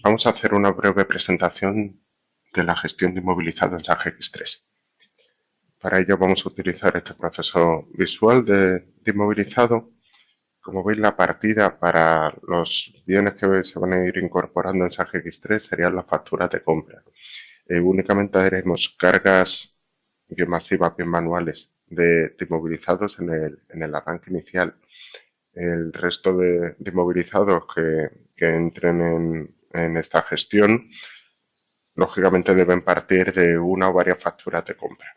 Vamos a hacer una breve presentación de la gestión de inmovilizado en SAG X3. Para ello vamos a utilizar este proceso visual de inmovilizado. Como veis, la partida para los bienes que se van a ir incorporando en SAG X3 serían las facturas de compra. Únicamente haremos cargas bien masivas, bien manuales de inmovilizados en el arranque inicial. El resto de inmovilizados que entren en esta gestión, lógicamente deben partir de una o varias facturas de compra.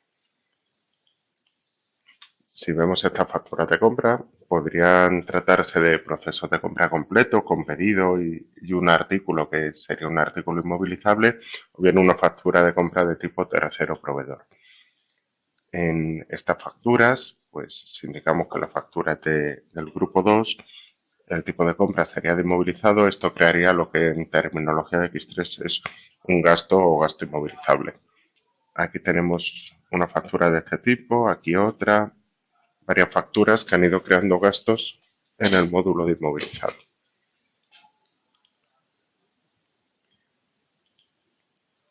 Si vemos estas facturas de compra, podrían tratarse de procesos de compra completo, con pedido y un artículo que sería un artículo inmovilizable, o bien una factura de compra de tipo tercero proveedor. En estas facturas, pues si indicamos que la factura es del grupo 2, el tipo de compra sería de inmovilizado, esto crearía lo que en terminología de X3 es un gasto o gasto inmovilizable. Aquí tenemos una factura de este tipo, aquí otra, varias facturas que han ido creando gastos en el módulo de inmovilizado.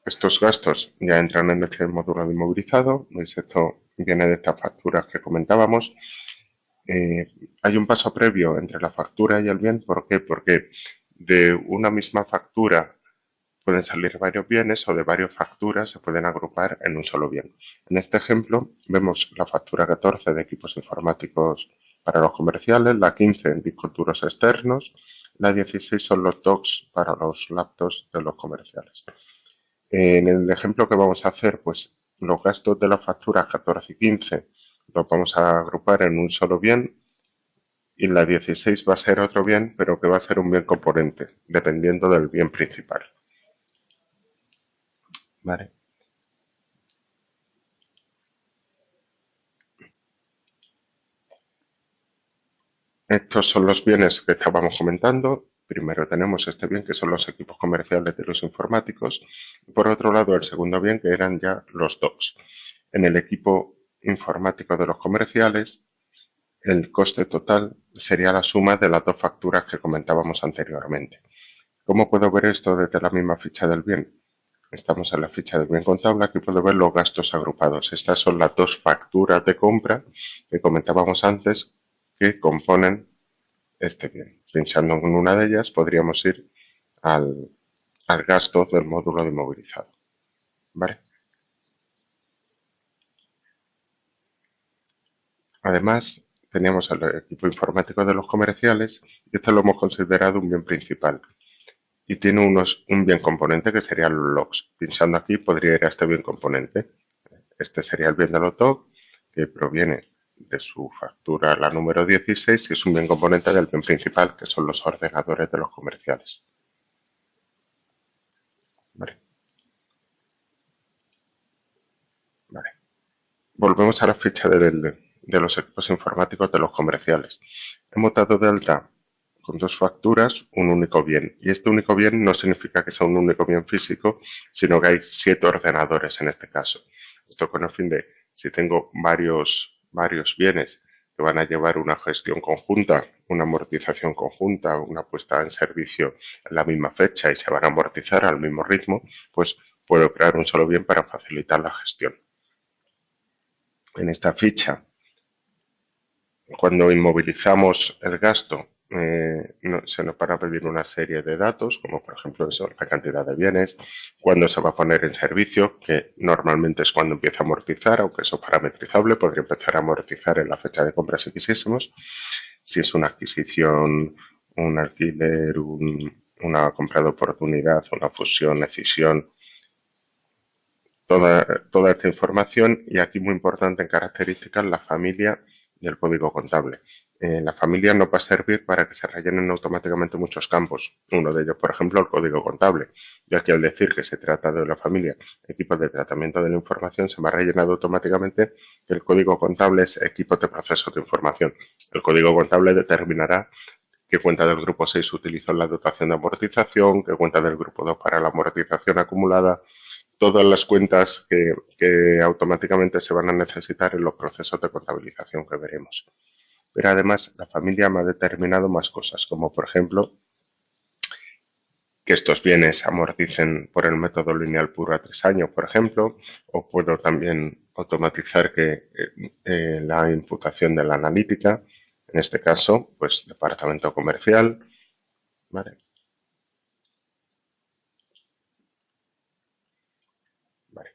Estos gastos ya entran en este módulo de inmovilizado, ¿veis? Esto viene de estas facturas que comentábamos. Hay un paso previo entre la factura y el bien, ¿por qué? Porque de una misma factura pueden salir varios bienes o de varias facturas se pueden agrupar en un solo bien. En este ejemplo vemos la factura 14 de equipos informáticos para los comerciales, la 15 en discos duros externos, la 16 son los docks para los laptops de los comerciales. En el ejemplo que vamos a hacer, pues los gastos de las facturas 14 y 15 los vamos a agrupar en un solo bien y la 16 va a ser otro bien, pero que va a ser un bien componente, dependiendo del bien principal. ¿Vale? Estos son los bienes que estábamos comentando. Primero tenemos este bien que son los equipos comerciales de los informáticos. Y por otro lado, el segundo bien que eran ya los docks. En el equipo informático de los comerciales, el coste total sería la suma de las dos facturas que comentábamos anteriormente. ¿Cómo puedo ver esto desde la misma ficha del bien? Estamos en la ficha del bien contable, aquí puedo ver los gastos agrupados. Estas son las dos facturas de compra que comentábamos antes que componen este bien. Pinchando en una de ellas podríamos ir al gasto del módulo de inmovilizado. ¿Vale? Además, teníamos el equipo informático de los comerciales y este lo hemos considerado un bien principal. Y tiene un bien componente que sería los logs. Pinchando aquí podría ir a este bien componente. Este sería el bien de los logs que proviene de su factura, la número 16, y es un bien componente del bien principal, que son los ordenadores de los comerciales. Vale. Vale. Volvemos a la ficha de los equipos informáticos de los comerciales. Hemos dado de alta con dos facturas un único bien. Y este único bien no significa que sea un único bien físico, sino que hay 7 ordenadores en este caso. Esto con el fin de, si tengo varios bienes que van a llevar una gestión conjunta, una amortización conjunta, una puesta en servicio en la misma fecha y se van a amortizar al mismo ritmo, pues puedo crear un solo bien para facilitar la gestión. En esta ficha, cuando inmovilizamos el gasto, se nos van a pedir una serie de datos, como por ejemplo eso, la cantidad de bienes, cuándo se va a poner en servicio, que normalmente es cuando empieza a amortizar, aunque eso es parametrizable, podría empezar a amortizar en la fecha de compra si quisiésemos. Si es una adquisición, un alquiler, una compra de oportunidad, una fusión, escisión, toda esta información y aquí muy importante en características la familia y el código contable. La familia nos va a servir para que se rellenen automáticamente muchos campos. Uno de ellos, por ejemplo, el código contable, ya que al decir que se trata de la familia equipos de tratamiento de la información, se me ha rellenado automáticamente que el código contable es equipos de procesos de información. El código contable determinará qué cuenta del grupo 6 utilizó en la dotación de amortización, qué cuenta del grupo 2 para la amortización acumulada, todas las cuentas que automáticamente se van a necesitar en los procesos de contabilización que veremos. Pero además la familia me ha determinado más cosas, como por ejemplo que estos bienes se amorticen por el método lineal puro a 3 años, por ejemplo, o puedo también automatizar la imputación de la analítica, en este caso, pues departamento comercial, ¿vale? Vale.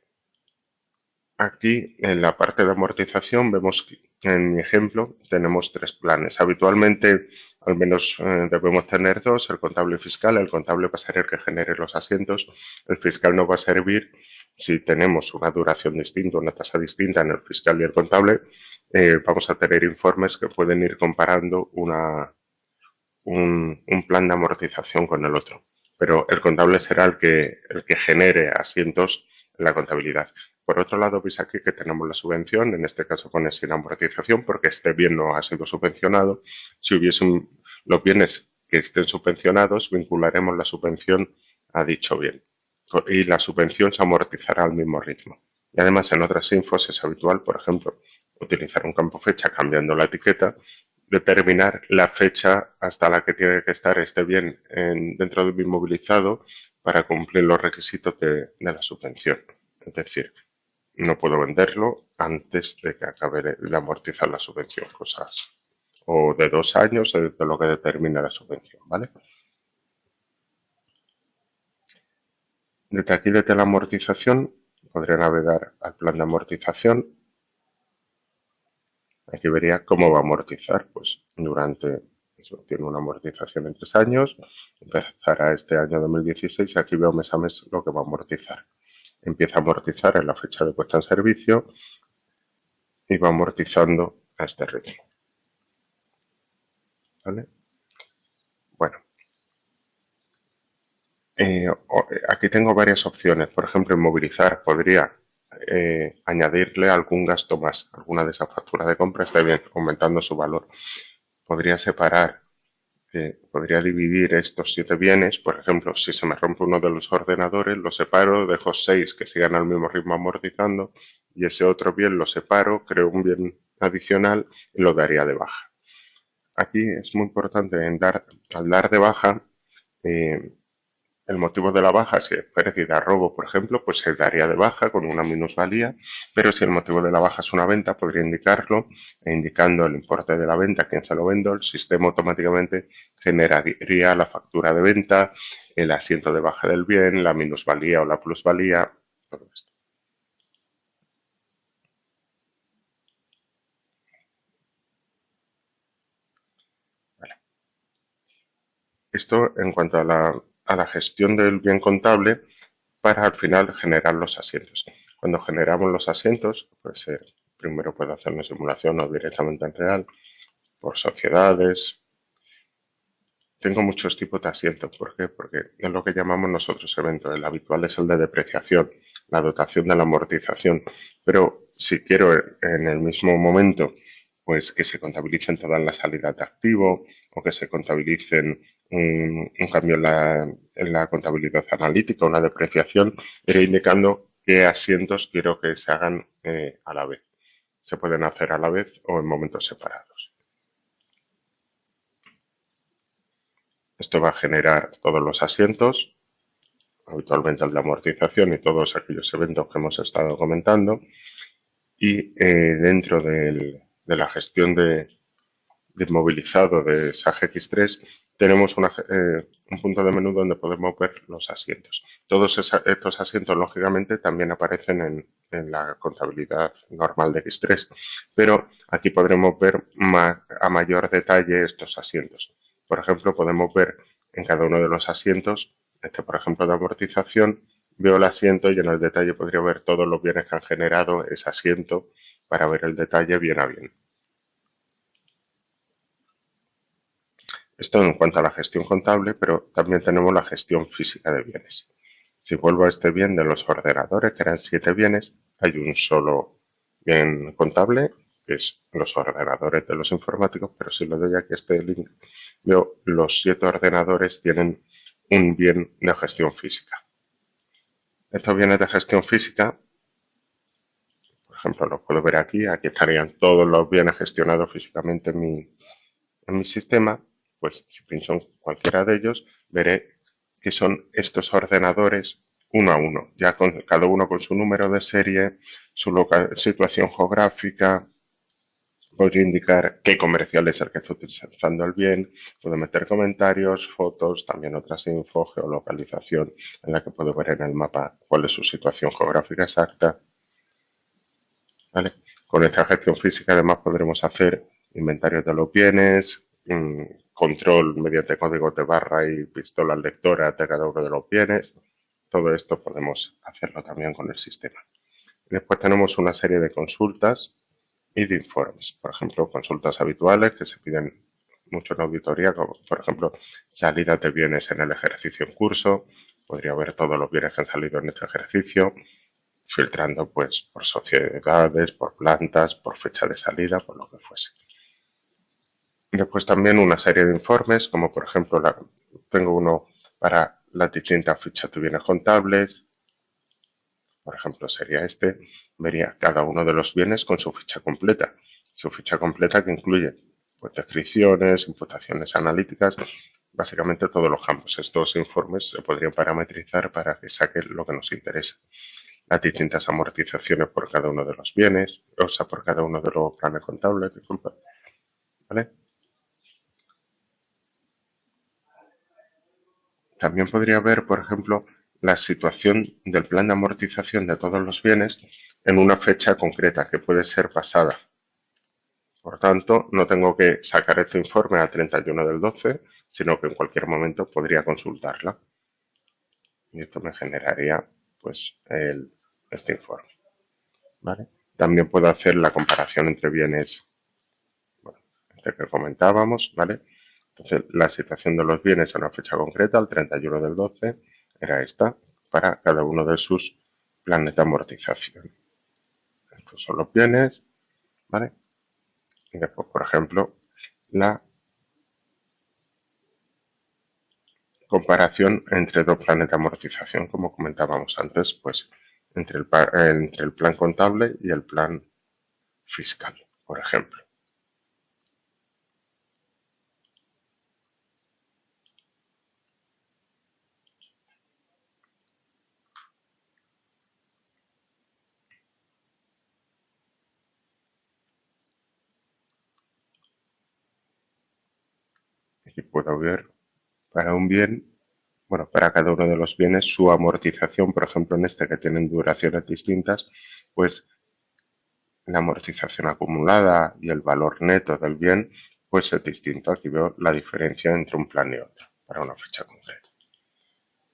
Aquí en la parte de amortización vemos que en mi ejemplo tenemos 3 planes. Habitualmente al menos debemos tener 2, el contable y fiscal. El contable va a ser el que genere los asientos. El fiscal nos va a servir si tenemos una duración distinta, una tasa distinta en el fiscal y el contable. Vamos a tener informes que pueden ir comparando un plan de amortización con el otro. Pero el contable será el que genere asientos en la contabilidad. Por otro lado, veis aquí que tenemos la subvención, en este caso pone sin amortización porque este bien no ha sido subvencionado. Si hubiesen los bienes que estén subvencionados, vincularemos la subvención a dicho bien. Y la subvención se amortizará al mismo ritmo. Y además en otras infos es habitual, por ejemplo, utilizar un campo fecha cambiando la etiqueta, determinar la fecha hasta la que tiene que estar este bien dentro de mi inmovilizado para cumplir los requisitos de la subvención. Es decir, no puedo venderlo antes de que acabe de amortizar la subvención, cosas o de 2 años de lo que determina la subvención, ¿vale? Desde aquí, desde la amortización, podré navegar al plan de amortización. Aquí vería cómo va a amortizar, pues durante, eso, tiene una amortización en 3 años, empezará este año 2016 y aquí veo mes a mes lo que va a amortizar. Empieza a amortizar en la fecha de puesta en servicio y va amortizando a este ritmo. ¿Vale? Bueno, aquí tengo varias opciones. Por ejemplo, inmovilizar podría añadirle algún gasto más. Alguna de esas facturas de compra está bien, aumentando su valor. Podría separar, podría dividir estos 7 bienes. Por ejemplo, si se me rompe uno de los ordenadores, lo separo, dejo 6 que sigan al mismo ritmo amortizando y ese otro bien lo separo, creo un bien adicional y lo daría de baja. Aquí es muy importante al dar de baja, el motivo de la baja, si es pérdida, robo, por ejemplo, pues se daría de baja con una minusvalía, pero si el motivo de la baja es una venta, podría indicarlo, e indicando el importe de la venta, a quién se lo vendo, el sistema automáticamente generaría la factura de venta, el asiento de baja del bien, la minusvalía o la plusvalía, todo esto. Vale. Esto en cuanto a la gestión del bien contable para al final generar los asientos. Cuando generamos los asientos, pues primero puedo hacer una simulación o directamente en real, por sociedades. Tengo muchos tipos de asientos. ¿Por qué? Porque es lo que llamamos nosotros evento. El habitual es el de depreciación, la dotación de la amortización. Pero si quiero en el mismo momento pues que se contabilicen todas las salidas de activo o que se contabilicen un cambio en la contabilidad analítica, una depreciación, iré indicando qué asientos quiero que se hagan a la vez. Se pueden hacer a la vez o en momentos separados. Esto va a generar todos los asientos, habitualmente el de amortización y todos aquellos eventos que hemos estado comentando. Y dentro de la gestión de inmovilizado de SAG X3 tenemos un punto de menú donde podemos ver los asientos. Todos estos asientos, lógicamente, también aparecen en la contabilidad normal de X3, pero aquí podremos ver a mayor detalle estos asientos. Por ejemplo, podemos ver en cada uno de los asientos, por ejemplo, de amortización, veo el asiento y en el detalle podría ver todos los bienes que han generado ese asiento para ver el detalle bien a bien. Esto en cuanto a la gestión contable, pero también tenemos la gestión física de bienes. Si vuelvo a este bien de los ordenadores, que eran 7 bienes, hay un solo bien contable, que es los ordenadores de los informáticos, pero si le doy aquí este link, veo los 7 ordenadores tienen un bien de gestión física. Estos bienes de gestión física, por ejemplo, los puedo ver aquí estarían todos los bienes gestionados físicamente en mi sistema. Pues si pincho en cualquiera de ellos, veré que son estos ordenadores uno a uno, ya con cada uno con su número de serie, su situación geográfica. Podría indicar qué comercial es el que está utilizando el bien, puedo meter comentarios, fotos, también otras info, geolocalización, en la que puedo ver en el mapa cuál es su situación geográfica exacta. ¿Vale? Con esta gestión física además podremos hacer inventarios de los bienes, control mediante códigos de barra y pistolas lectoras de cada uno de los bienes. Todo esto podemos hacerlo también con el sistema. Después tenemos una serie de consultas y de informes. Por ejemplo, consultas habituales que se piden mucho en auditoría, como por ejemplo salidas de bienes en el ejercicio en curso. Podría ver todos los bienes que han salido en este ejercicio, filtrando pues por sociedades, por plantas, por fecha de salida, por lo que fuese. Después también una serie de informes, como por ejemplo tengo uno para las distintas fichas de bienes contables. Por ejemplo, sería este, vería cada uno de los bienes con su ficha completa. Su ficha completa que incluye pues, descripciones, imputaciones analíticas, básicamente todos los campos. Estos informes se podrían parametrizar para que saque lo que nos interesa. Las distintas amortizaciones por cada uno de los bienes, o sea, por cada uno de los planes contables, disculpa. ¿Vale? También podría ver, por ejemplo, la situación del plan de amortización de todos los bienes en una fecha concreta, que puede ser pasada. Por tanto, no tengo que sacar este informe a 31 del 12, sino que en cualquier momento podría consultarla. Y esto me generaría pues este informe. ¿Vale? También puedo hacer la comparación entre bienes, bueno, este que comentábamos, ¿vale? Entonces, la situación de los bienes a una fecha concreta, el 31 del 12, era esta, para cada uno de sus planes de amortización. Estos son los bienes, ¿vale? Y después, por ejemplo, la comparación entre dos planes de amortización, como comentábamos antes, pues entre el plan contable y el plan fiscal, por ejemplo. Aquí puedo ver para un bien, bueno, para cada uno de los bienes, su amortización, por ejemplo, en este que tienen duraciones distintas, pues la amortización acumulada y el valor neto del bien, pues es distinto. Aquí veo la diferencia entre un plan y otro, para una fecha concreta.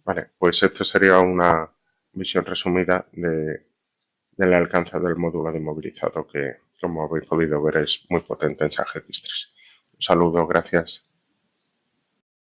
Vale, pues esto sería una visión resumida del alcance del módulo de inmovilizado que, como habéis podido ver, es muy potente en SAGX3. Un saludo, gracias.